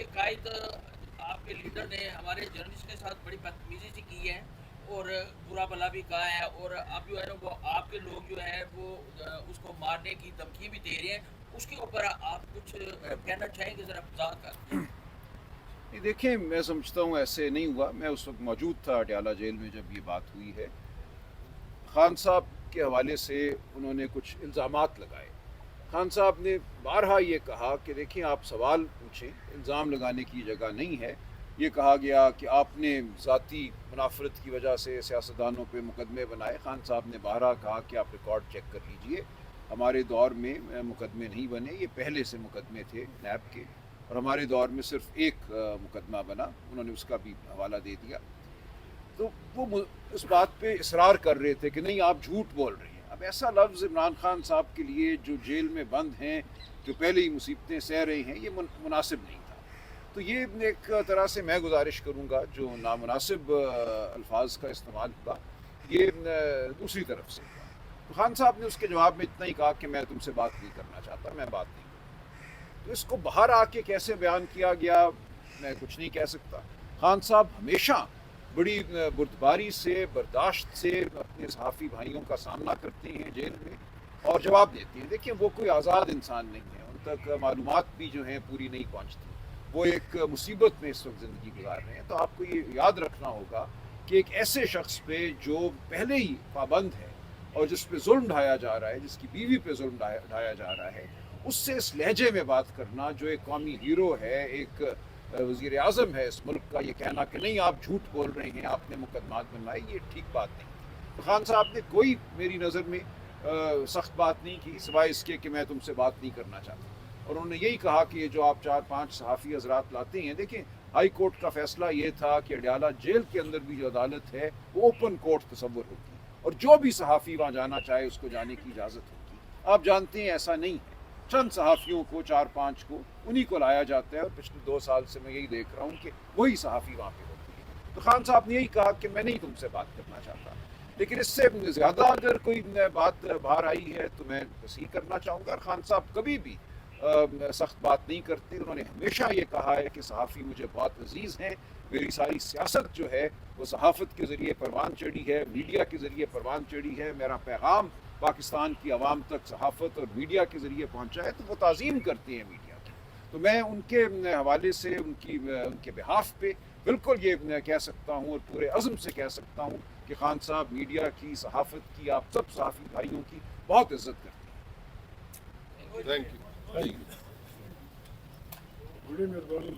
کے قائد آپ کے لیڈر نے ہمارے جرنلسٹ کے ساتھ بڑی بدتمیزی سے کی ہے اور برا بھلا بھی کہا ہے، اور اب جو ہے نا وہ آپ کے لوگ جو ہے وہ اس کو مارنے کی دھمکی بھی دے رہے ہیں. اس کے اوپر آپ کچھ کہنا چاہیں گے؟ ذرا وضاحت کر دیں. دیکھیں، میں سمجھتا ہوں ایسے نہیں ہوا. میں اس وقت موجود تھا اڈیالہ جیل میں جب یہ بات ہوئی ہے. خان صاحب کے حوالے سے انہوں نے کچھ الزامات لگائے. خان صاحب نے بارہا یہ کہا کہ دیکھیں آپ سوال پوچھیں، الزام لگانے کی جگہ نہیں ہے. یہ کہا گیا کہ آپ نے ذاتی منافرت کی وجہ سے سیاستدانوں پہ مقدمے بنائے. خان صاحب نے بارہا کہا کہ آپ ریکارڈ چیک کر لیجئے، ہمارے دور میں مقدمے نہیں بنے، یہ پہلے سے مقدمے تھے نیب کے، اور ہمارے دور میں صرف ایک مقدمہ بنا. انہوں نے اس کا بھی حوالہ دے دیا. تو وہ اس بات پہ اصرار کر رہے تھے کہ نہیں آپ جھوٹ بول رہے ہیں. اب ایسا لفظ عمران خان صاحب کے لیے جو جیل میں بند ہیں، جو پہلے ہی مصیبتیں سہ رہے ہیں، یہ مناسب نہیں تھا. تو یہ ایک طرح سے میں گزارش کروں گا جو نامناسب الفاظ کا استعمال ہوا یہ دوسری طرف سے ہوا. تو خان صاحب نے اس کے جواب میں اتنا ہی کہا کہ میں تم سے بات نہیں کرنا چاہتا، میں بات نہیں کروں. تو اس کو باہر آ کے کیسے بیان کیا گیا میں کچھ نہیں کہہ سکتا. خان صاحب ہمیشہ بڑی بردباری سے، برداشت سے اپنے صحافی بھائیوں کا سامنا کرتے ہیں جیل میں اور جواب دیتے ہیں. دیکھیں وہ کوئی آزاد انسان نہیں ہے، ان تک معلومات بھی جو ہیں پوری نہیں پہنچتی. وہ ایک مصیبت میں اس وقت زندگی گزار رہے ہیں. تو آپ کو یہ یاد رکھنا ہوگا کہ ایک ایسے شخص پہ جو پہلے ہی پابند ہے اور جس پہ ظلم ڈھایا جا رہا ہے، جس کی بیوی پہ ظلم ڈھایا جا رہا ہے، اس سے اس لہجے میں بات کرنا، جو ایک قومی ہیرو ہے، ایک وزیر اعظم ہے اس ملک کا، یہ کہنا کہ نہیں آپ جھوٹ بول رہے ہیں، آپ نے مقدمات بنوائے، یہ ٹھیک بات نہیں. تو خان صاحب نے کوئی میری نظر میں سخت بات نہیں کی سوائے اس کے کہ میں تم سے بات نہیں کرنا چاہتا. اور انہوں نے یہی کہا کہ یہ جو آپ 4-5 صحافی حضرات لاتے ہیں، دیکھیں ہائی کورٹ کا فیصلہ یہ تھا کہ اڈیالہ جیل کے اندر بھی جو عدالت ہے وہ اوپن کورٹ تصور ہوگی اور جو بھی صحافی وہاں جانا چاہے اس کو جانے کی اجازت ہوگی. آپ جانتے ہیں ایسا نہیں ہے. چند صحافیوں کو، 4-5 کو، انہی کو لایا جاتا ہے، اور پچھلے 2 سال سے میں یہی دیکھ رہا ہوں کہ وہی صحافی وہاں پہ ہوتی ہے. تو خان صاحب نے یہی کہا کہ میں نہیں تم سے بات کرنا چاہتا. لیکن اس سے زیادہ اگر کوئی بات باہر آئی ہے تو میں تصحیح کرنا چاہوں گا. خان صاحب کبھی بھی سخت بات نہیں کرتے. انہوں نے ہمیشہ یہ کہا ہے کہ صحافی مجھے بہت عزیز ہیں، میری ساری سیاست جو ہے وہ صحافت کے ذریعے پروان چڑھی ہے، میڈیا کے ذریعے پروان چڑھی ہے. میرا پیغام پاکستان کی عوام تک صحافت اور میڈیا کے ذریعے پہنچا ہے. تو وہ تعظیم کرتے ہیں میڈیا کی. تو میں ان کے حوالے سے ان کے بحاف پہ بالکل یہ کہہ سکتا ہوں اور پورے عزم سے کہہ سکتا ہوں کہ خان صاحب میڈیا کی، صحافت کی، آپ سب صحافی بھائیوں کی بہت عزت کرتے ہیں. Thank you. بڑی مہربانی.